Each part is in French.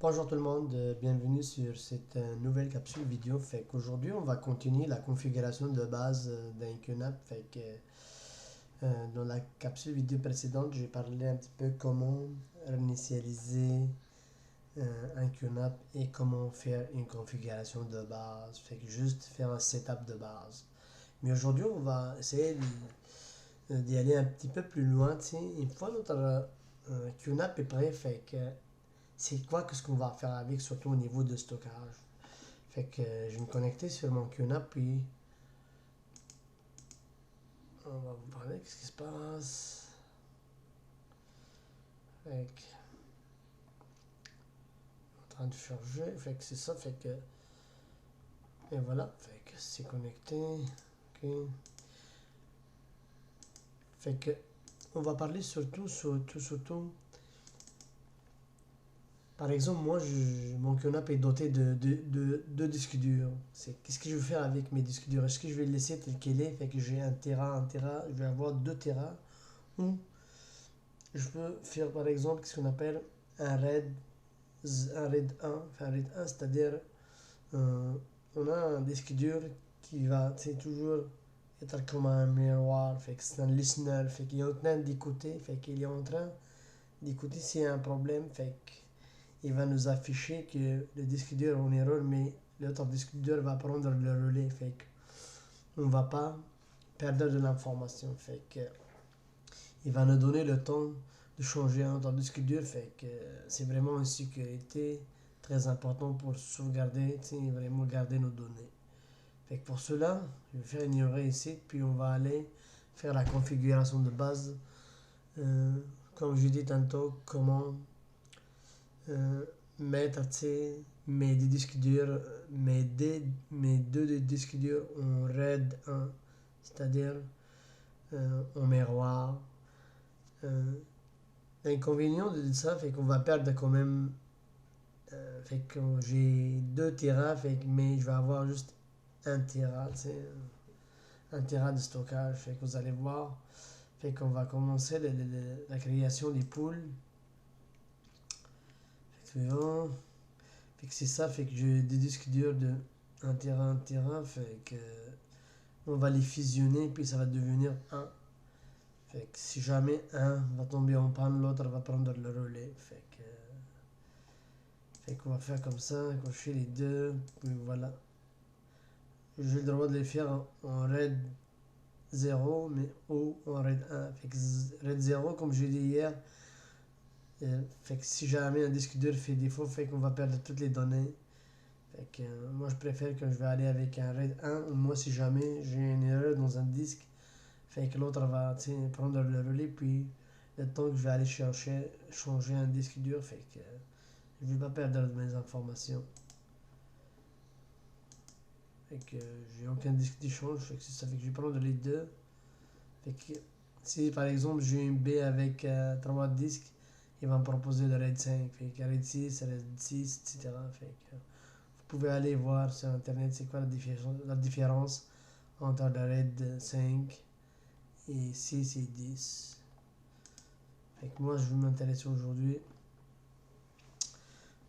Bonjour tout le monde, bienvenue sur cette nouvelle capsule vidéo. Fait qu'aujourd'hui, on va continuer la configuration de base d'un QNAP. Dans la capsule vidéo précédente, j'ai parlé un petit peu comment initialiser un QNAP et comment faire une configuration de base. Fait que juste faire un setup de base. Mais aujourd'hui, on va essayer d'y aller un petit peu plus loin. Tu sais. Une fois notre QNAP est prêt, fait que c'est quoi que ce qu'on va faire avec, surtout au niveau de stockage. Fait que je vais me connecter sur mon QNAP, puis on va vous parler de ce qui se passe. Fait que, en train de charger, fait que c'est ça, fait que, et voilà, fait que c'est connecté, ok. Fait que, on va parler surtout, par exemple, moi, mon QNAP est doté de disques durs. C'est qu'est-ce que je vais faire avec mes disques durs? Est-ce que je vais le laisser tel qu'il est? Fait que j'ai un Tera, je vais avoir 2 Tera. Ou je peux faire par exemple ce qu'on appelle un RAID, un RAID 1, enfin un RAID 1, c'est-à-dire euh, on a un disque dur qui va toujours être comme un miroir, fait que c'est un listener, fait qu'il est en train d'écouter, fait qu'il est en train d'écouter s'il y a un problème, fait qu'il va nous afficher que le disque dur est en erreur, mais l'autre disque dur va prendre le relais, fait qu'on ne va pas perdre de l'information, fait que il va nous donner le temps de changer un autre disque dur, fait que c'est vraiment une sécurité très importante pour sauvegarder, vraiment garder nos données. Fait que pour cela, je vais faire ignorer ici, puis on va aller faire la configuration de base. Euh, Comme je dis tantôt, comment euh, mettre mes disques durs, mes deux disques durs en RAID 1, c'est-à-dire en miroir. Euh, L'inconvénient de ça, fait qu'on va perdre quand même. Fait que j'ai 2 Tera, mais je vais avoir juste 1 Tera, un Tera de stockage. Fait que vous allez voir. Fait qu'on va commencer la création des poules. Fait que c'est ça, fait que j'ai des disques durs de 1 Tera, fait que on va les fusionner, puis ça va devenir un. Fait que si jamais un va tomber en panne, l'autre va prendre le relais. Fait qu'on va faire comme ça, cocher les deux, puis voilà. J'ai le droit de les faire en RAID 0 mais, ou en RAID 1. Fait que RAID 0, comme j'ai dit hier, fait que si jamais un disque dur fait défaut, fait qu'on va perdre toutes les données. Fait que moi je préfère que je vais aller avec un RAID 1, ou moi si jamais j'ai une erreur dans un disque, fait que l'autre va prendre le relais, puis le temps que je vais aller chercher, changer un disque dur, fait que je vais pas perdre mes informations. Fait que j'ai aucun disque d'échange, fait que ça fait que je vais prendre les deux. Fait que si par exemple j'ai une B avec 3 disques, il va me proposer le RAID 5, fait que RAID 6, RAID 6, etc. Fait que vous pouvez aller voir sur internet c'est quoi la différence entre le RAID 5 et 6 et 10. Fait que moi je vais m'intéresser aujourd'hui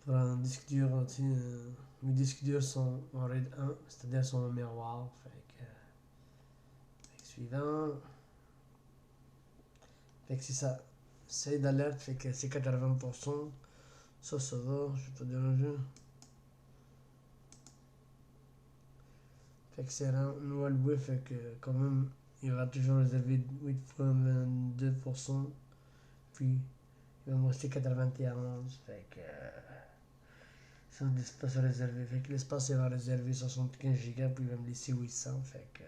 pour un disque dur, mes disques durs sont en RAID 1, c'est-à-dire sont en miroir. Fait que suivant. Fait que c'est ça. C'est d'alerte, fait que c'est 80%. Ça va, je vais pas déranger. Fait que c'est un nouvelle wave, fait que quand même, il va toujours réserver 8,22%. Puis, il va me rester 91. Fait que c'est un espace réservé. Fait que l'espace, il va réserver 75 Go, puis il va me laisser 800. Fait que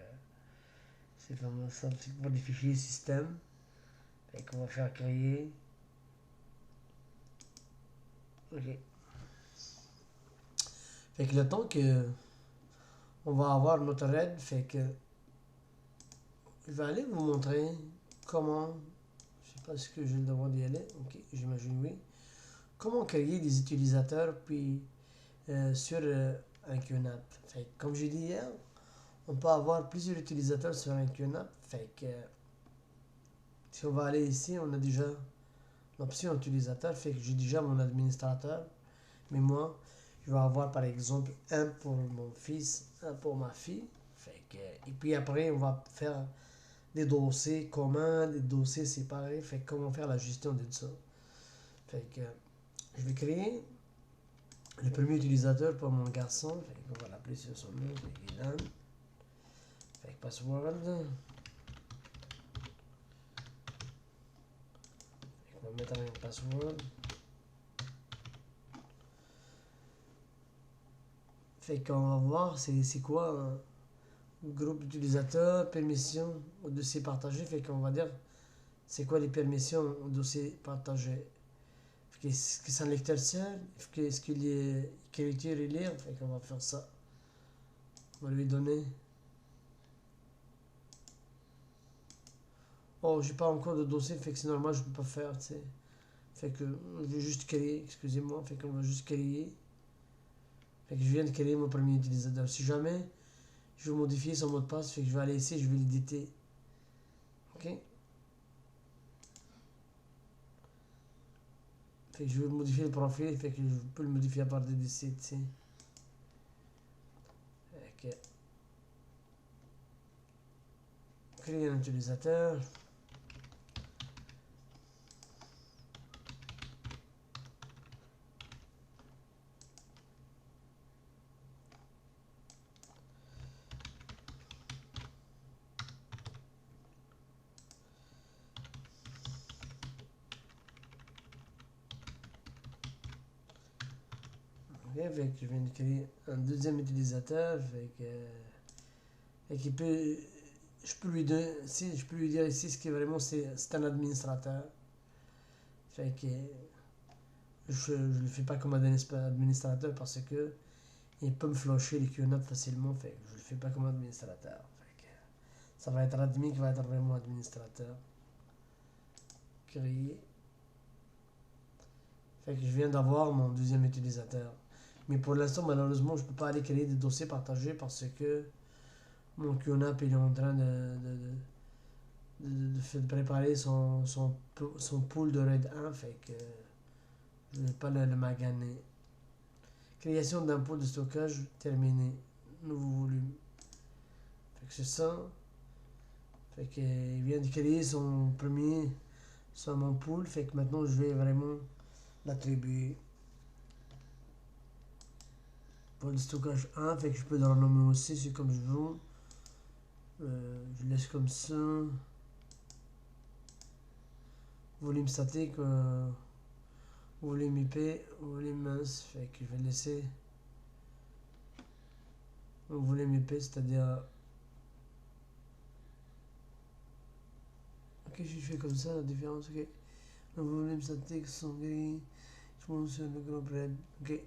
c'est vraiment ça. C'est pour les fichiers système. Fait qu'on va faire créer. Ok. Fait que le temps que on va avoir notre RAID, fait que je vais aller vous montrer comment, je sais pas si j'ai le droit d'y aller, ok, j'imagine oui, comment créer des utilisateurs puis sur un QNAP. Fait que, comme j'ai dit hier, on peut avoir plusieurs utilisateurs sur un QNAP. Fait que si on va aller ici, on a déjà l'option utilisateur, fait que j'ai déjà mon administrateur. Mais moi, je vais avoir par exemple un pour mon fils, un pour ma fille. Et puis après, on va faire des dossiers communs, des dossiers séparés. Fait que comment faire la gestion de tout ça. Fait que je vais créer le premier utilisateur pour mon garçon. Fait qu'on va l'appeler sur son nom. Fait que Ilan. Fait que password. Fait qu'on va mettre un password. Fait qu'on va voir c'est quoi un groupe d'utilisateurs, permissions au dossier partagé. Fait qu'on va dire c'est quoi les permissions au dossier partagé. Est-ce que c'est un lecteur seul? Est-ce qu'il est écriture et lire? Fait qu'on va faire ça. On va lui donner. Oh, j'ai pas encore de dossier, fait que c'est normal, je peux pas faire, tu sais. Fait que je vais juste créer, excusez-moi, fait qu'on va juste créer. Fait que je viens de créer mon premier utilisateur. Si jamais je veux modifier son mot de passe, fait que je vais aller ici, je vais l'éditer. Ok? Fait que je vais modifier le profil, fait que je peux le modifier à partir d'ici, tu sais. Ok. Créer un utilisateur. Ok, fait que je viens de créer un deuxième utilisateur, fait qu'il peut, je peux lui donner, si je peux lui dire ici ce qui est vraiment c'est un administrateur. Fait que je ne le fais pas comme administrateur parce que il peut me flusher les QNAP facilement. Fait que je le fais pas comme administrateur. Fait que ça va être admin qui va être vraiment administrateur. Créer. Fait que je viens d'avoir mon deuxième utilisateur. Mais pour l'instant, malheureusement, je peux pas aller créer des dossiers partagés parce que mon QNAP il est en train de préparer son pool de RAID 1. Fait que je ne vais pas le maganer. Création d'un pool de stockage terminé. Nouveau volume. Fait que c'est ça. Fait qu'il vient de créer son premier sur mon pool. Fait que maintenant je vais vraiment l'attribuer. Pour le stockage 1, fait que je peux le renommer aussi, c'est comme je veux. Je laisse comme ça. Volume statique, volume IP, volume mince. Fait que je vais laisser mon volume IP, c'est-à-dire. Ok, je fais comme ça la différence. Ok. Le volume statique sont gris. Je mentionne le groupe red. Ok.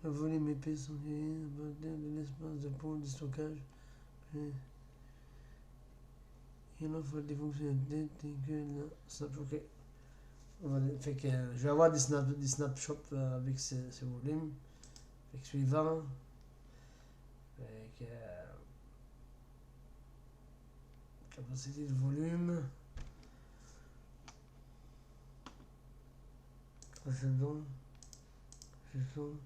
Le volume IP sont gris à partir de l'espace de pool de stockage. Et il offre des fonctionnalités telles que la snap. Ok. Fait que je vais avoir des snapshots avec ce volume. Fait que suivant. Fait que capacité de volume. Précédent. Gestion.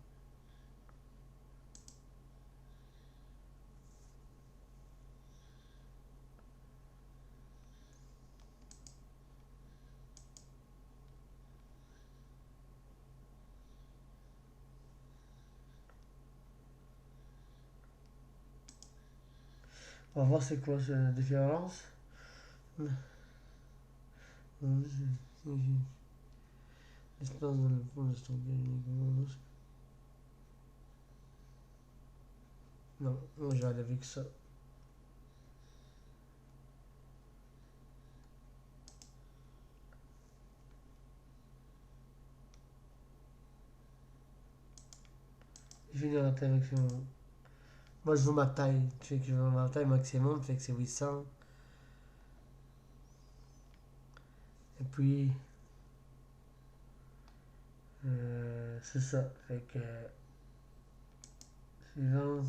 On va voir c'est quoi cette différence. L'espace dans le fond de stockage uniquement. Non, moi je vais aller avec ça. Je vais dire la taille maximum. Moi je veux ma taille. Fait que je veux ma taille maximum. Fait que c'est 800. Et puis. C'est ça. Fait que. Suivant.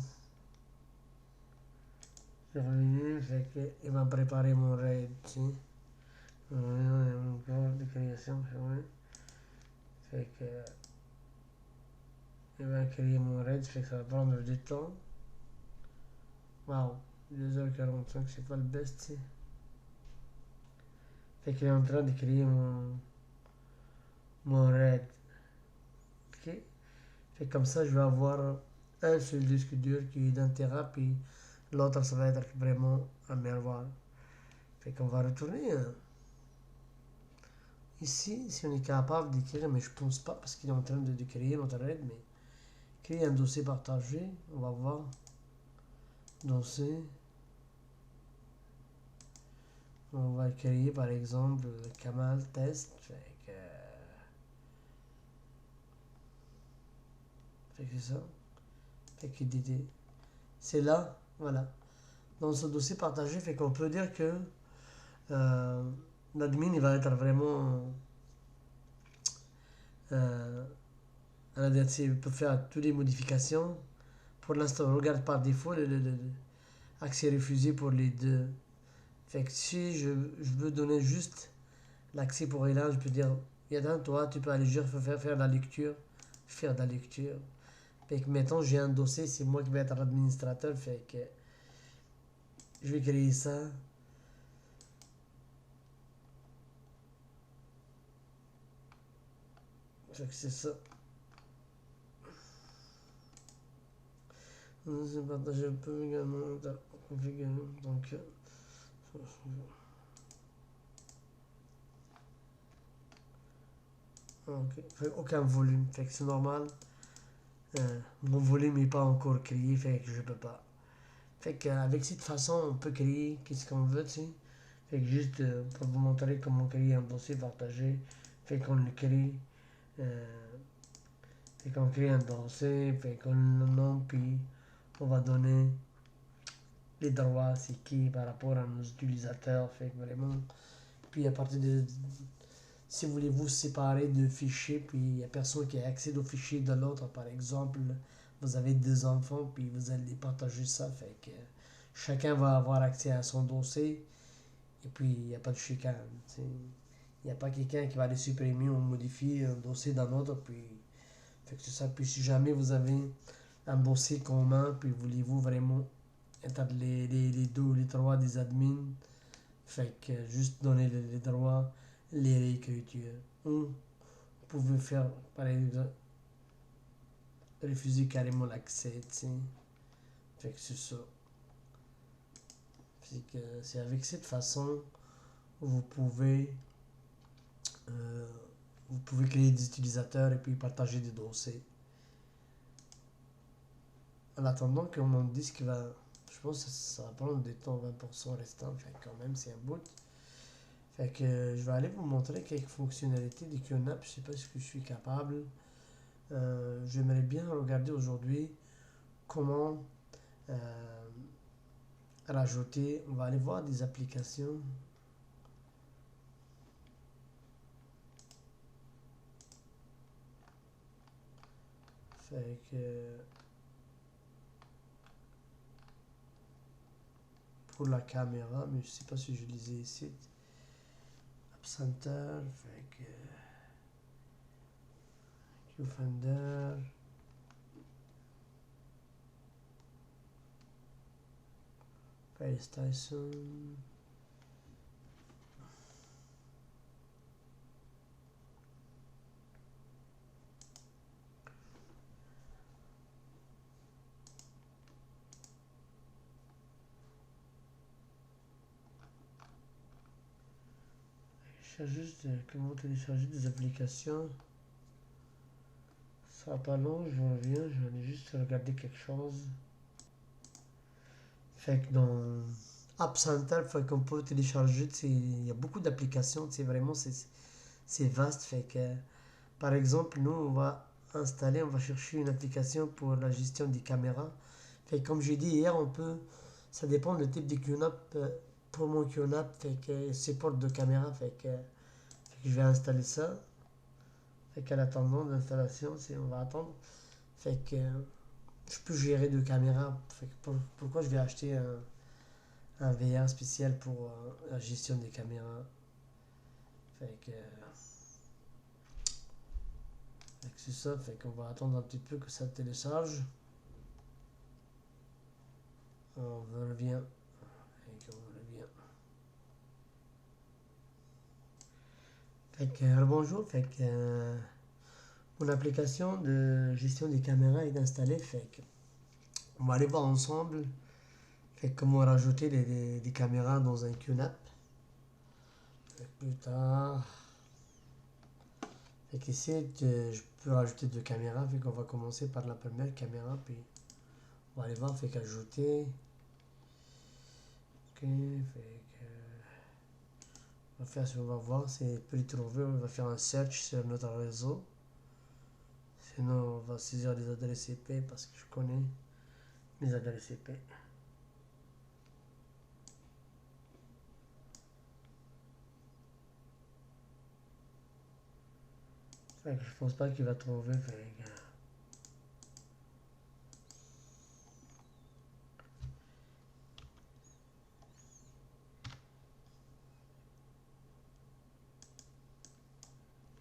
C'est revenu. Fait que. Il va préparer mon raid. Tu sais. Mon code de création. C'est vrai. Fait que il va créer mon raid, fait que ça va prendre du temps. Waouh, 2h45, c'est pas le best, tu sais. Fait qu'il est en train de créer mon raid. Ok? Fait comme ça, je vais avoir un seul disque dur qui est d'un Tera, puis l'autre, ça va être vraiment un miroir. Fait qu'on va retourner ici, si on est capable d'écrire, mais je pense pas parce qu'il est en train de créer notre raid, mais créer un dossier partagé, on va voir. Dossier. On va créer par exemple Kamal test. Fait que c'est ça. Fait que c'est là, voilà. Dans ce dossier partagé, fait qu'on peut dire que euh, l'admin il va être vraiment euh, il peut faire toutes les modifications. Pour l'instant, on regarde par défaut accès refusé pour les deux. Fait que si je veux donner juste l'accès pour Elan, je peux dire, Yadan, toi, tu peux aller faire la lecture, faire de la lecture. Fait que mettons, j'ai un dossier, c'est moi qui vais être l'administrateur, fait que je vais créer ça. Fait que c'est ça. C'est partagé un peu également configurer. Donc, ok. Fait aucun volume, fait que c'est normal. Mon volume n'est pas encore créé, fait que je peux pas. Fait qu'avec cette façon, on peut créer qu'est-ce qu'on veut, tu sais. Fait que juste pour vous montrer comment créer un dossier partagé, fait qu'on le crée. Euh, Fait qu'on crée un dossier, fait qu'on le nomme, puis on va donner les droits, c'est qui par rapport à nos utilisateurs, fait que vraiment. Puis à partir de. Si vous voulez vous séparer de fichiers, puis il n'y a personne qui a accès aux fichiers de l'autre, par exemple, vous avez deux enfants, puis vous allez partager ça, fait que chacun va avoir accès à son dossier, et puis il n'y a pas de chicane. Il n'y a pas quelqu'un qui va aller supprimer ou modifier un dossier d'un autre, puis fait que c'est ça. Puis si jamais vous avez un dossier commun, puis voulez-vous vraiment être les deux ou les trois des admins, fait que juste donner les droits, les réécritures. Ou vous pouvez faire, par exemple, refuser carrément l'accès, tu sais. Fait que c'est ça. C'est que c'est avec cette façon vous pouvez euh, vous pouvez créer des utilisateurs et puis partager des dossiers. En attendant que mon disque va. Je pense que ça va prendre du temps, 20% restant, fait quand même c'est un bout. Fait que je vais aller vous montrer quelques fonctionnalités de QNAP, je sais pas ce que je suis capable. J'aimerais bien regarder aujourd'hui comment euh, rajouter. On va aller voir des applications. Fait que pour la caméra, mais je sais pas si je les ai ici. App Center, fait que Viewfinder, PlayStation. Je cherche juste comment télécharger des applications. Ça va pas long, je reviens, je vais aller juste regarder quelque chose. Fait que dans App Center, fait qu'on peut télécharger, il y a beaucoup d'applications, vraiment c'est vaste. Fait que par exemple, nous on va installer, on va chercher une application pour la gestion des caméras. Fait que comme j'ai dit hier, on peut, ça dépend du type de QNAP. Pour mon QNAP, fait que c'est porte de caméra, fait que je vais installer ça. Fait qu'à l'attendant d'installation, on va attendre. Fait que je peux gérer deux caméras. Fait que pourquoi je vais acheter un VR spécial pour la gestion des caméras. Fait que c'est ça, fait qu'on va attendre un petit peu que ça télécharge. On revient. Fait qu'on revient. Fait que, bonjour, fait que mon application de gestion des caméras est installée, fait que on va aller voir ensemble fait que comment rajouter des caméras dans un QNAP. Fait que plus tard. Fait qu'ici, je peux rajouter deux caméras, fait qu'on va commencer par la première caméra, puis on va aller voir, fait qu'ajouter. Ok, fait que on va faire ce qu'on va voir, c'est peut y trouver, on va faire un search sur notre réseau. Sinon, on va saisir les adresses IP parce que je connais mes adresses IP. Fait que je pense pas qu'il va trouver. Fait que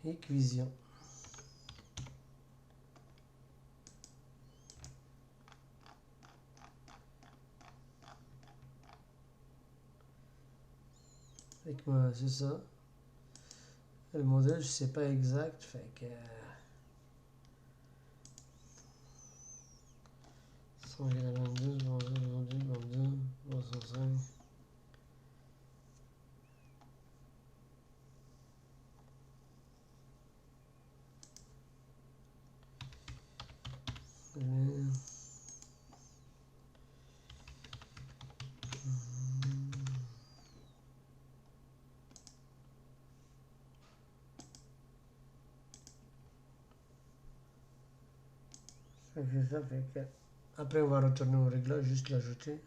Hikvision. Fait que moi, c'est ça. Le modèle, je sais pas exact. Fait que 192, 22, 22, 305. Fait que c'est ça, fait que après on va retourner au réglage, juste l'ajouter.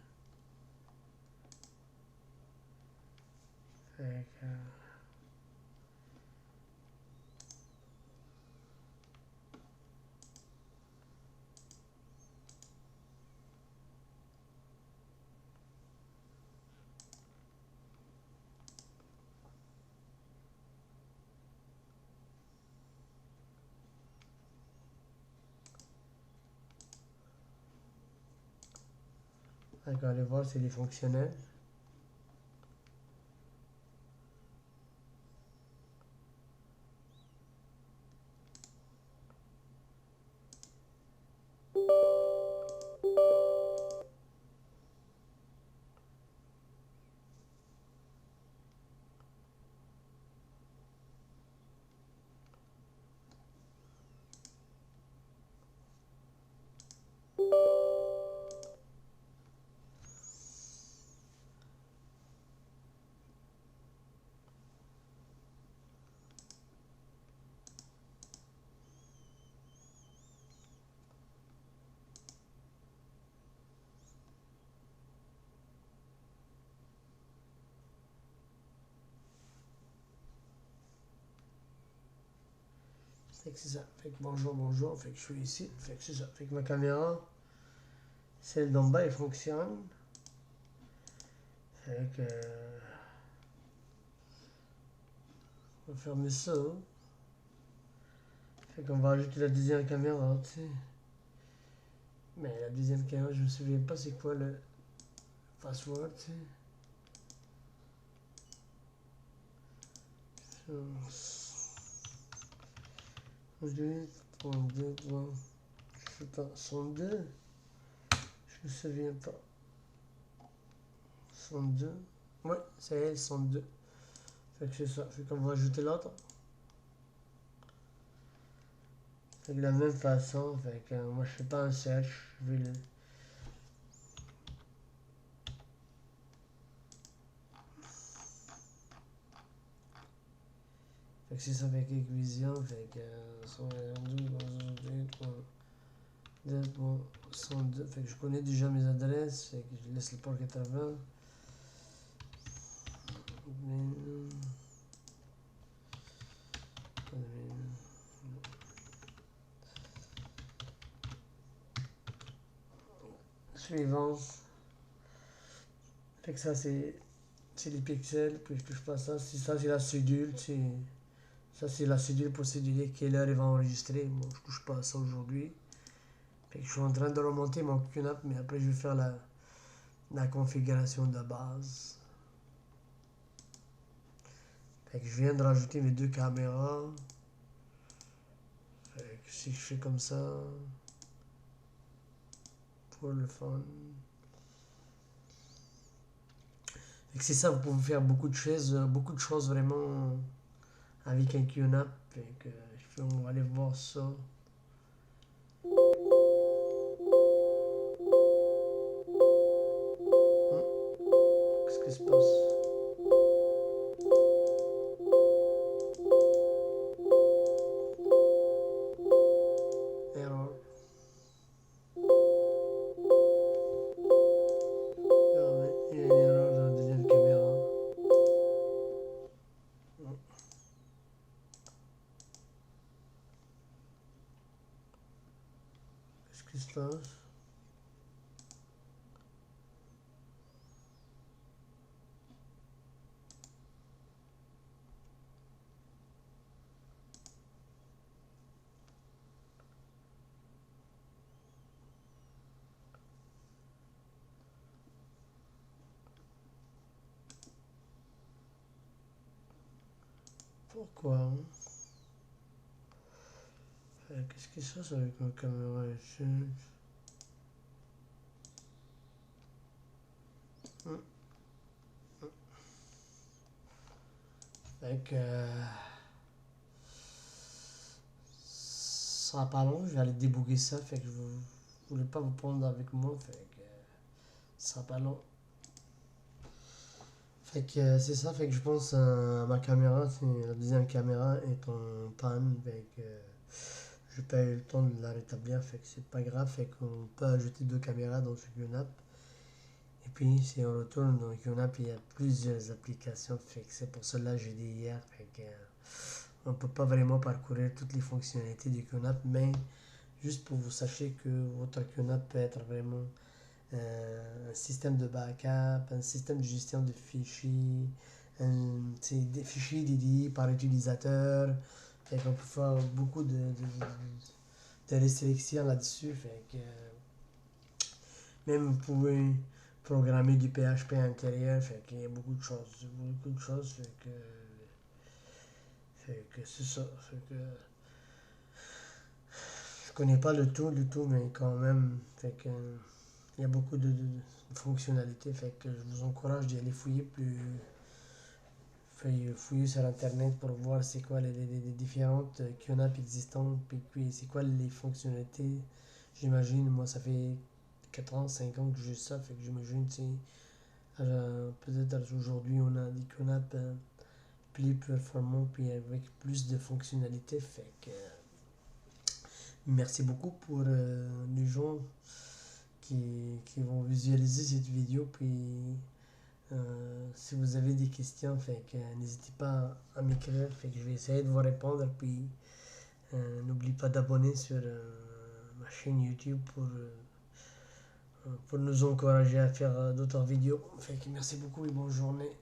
Fait que on va aller voir s'il est fonctionnel. Fait que c'est ça. Fait que bonjour, bonjour. Fait que je suis ici. Fait que c'est ça. Fait que ma caméra, celle d'en bas, elle fonctionne. Fait que on va fermer ça. Fait qu'on va ajouter la deuxième caméra, tu sais. Mais la deuxième caméra, je me souviens pas c'est quoi le password, tu sais. 32, 3, je sais pas, 102, je me souviens pas. 102, ouais, c'est elle, 102. Fait que c'est ça, fait qu'on va ajouter l'autre. Fait que de la même façon, fait que moi je fais pas un search, je vais le. Fait que c'est ça avec Hikvision, fait que 122, 3, 2, 102, fait que je connais déjà mes adresses, fait que je laisse le port 80. Suivant. Fait que ça c'est les pixels, puis je touche pas ça. Si ça c'est la cédule, c'est Ça, c'est la cédule pour céduler quelle heure il va enregistrer. Bon, je touche pas à ça aujourd'hui. Fait que je suis en train de remonter mon QNAP, mais après, je vais faire la configuration de base. Fait que je viens de rajouter mes 2 caméras. Fait que si je fais comme ça, pour le fun. Fait que c'est ça, vous pouvez faire beaucoup de choses vraiment avec un QNAP. Fait que on va aller voir ça. Qu'est-ce qui se passe? Error. Il y a une erreur dans la deuxième caméra. Qu'est-ce qui se passe? Pourquoi? Qu'est-ce qui se passe avec ma caméra ici? Fait que ça sera pas long, je vais aller débugger ça. Fait que je voulais pas vous prendre avec moi. Fait que ça sera pas long. Fait que c'est ça, fait que je pense ma caméra, la deuxième caméra est en panne, fait que j'ai pas eu le temps de la rétablir, fait que c'est pas grave, fait qu'on peut ajouter 2 caméras dans ce QNAP. Et puis si on retourne dans QNAP, il y a plusieurs applications, fait que c'est pour cela que j'ai dit hier, fait que on peut pas vraiment parcourir toutes les fonctionnalités du QNAP, mais juste pour vous sachiez que votre QNAP peut être vraiment un système de backup, un système de gestion de fichiers, des fichiers dédiés par utilisateur. Fait qu'on peut faire beaucoup de restrictions là-dessus. Fait que même vous pouvez programmer du PHP à l'intérieur. Fait qu'il y a beaucoup de choses. Beaucoup de choses. Fait que c'est ça. Fait que je connais pas le tout, mais quand même. Fait que il y a beaucoup de fonctionnalités, fait que je vous encourage d'y aller fouiller sur internet pour voir c'est quoi les différentes QNAP existantes, puis c'est quoi les fonctionnalités. J'imagine, moi ça fait 4 ans, 5 ans que j'ai ça, fait que j'imagine, peut-être aujourd'hui on a des QNAP plus performants, puis avec plus de fonctionnalités, fait que merci beaucoup pour les gens qui vont visualiser cette vidéo. Puis si vous avez des questions, fait que n'hésitez pas à m'écrire, fait que je vais essayer de vous répondre. Puis n'oublie pas d'abonner sur ma chaîne YouTube pour nous encourager à faire d'autres vidéos. Fait que merci beaucoup et bonne journée.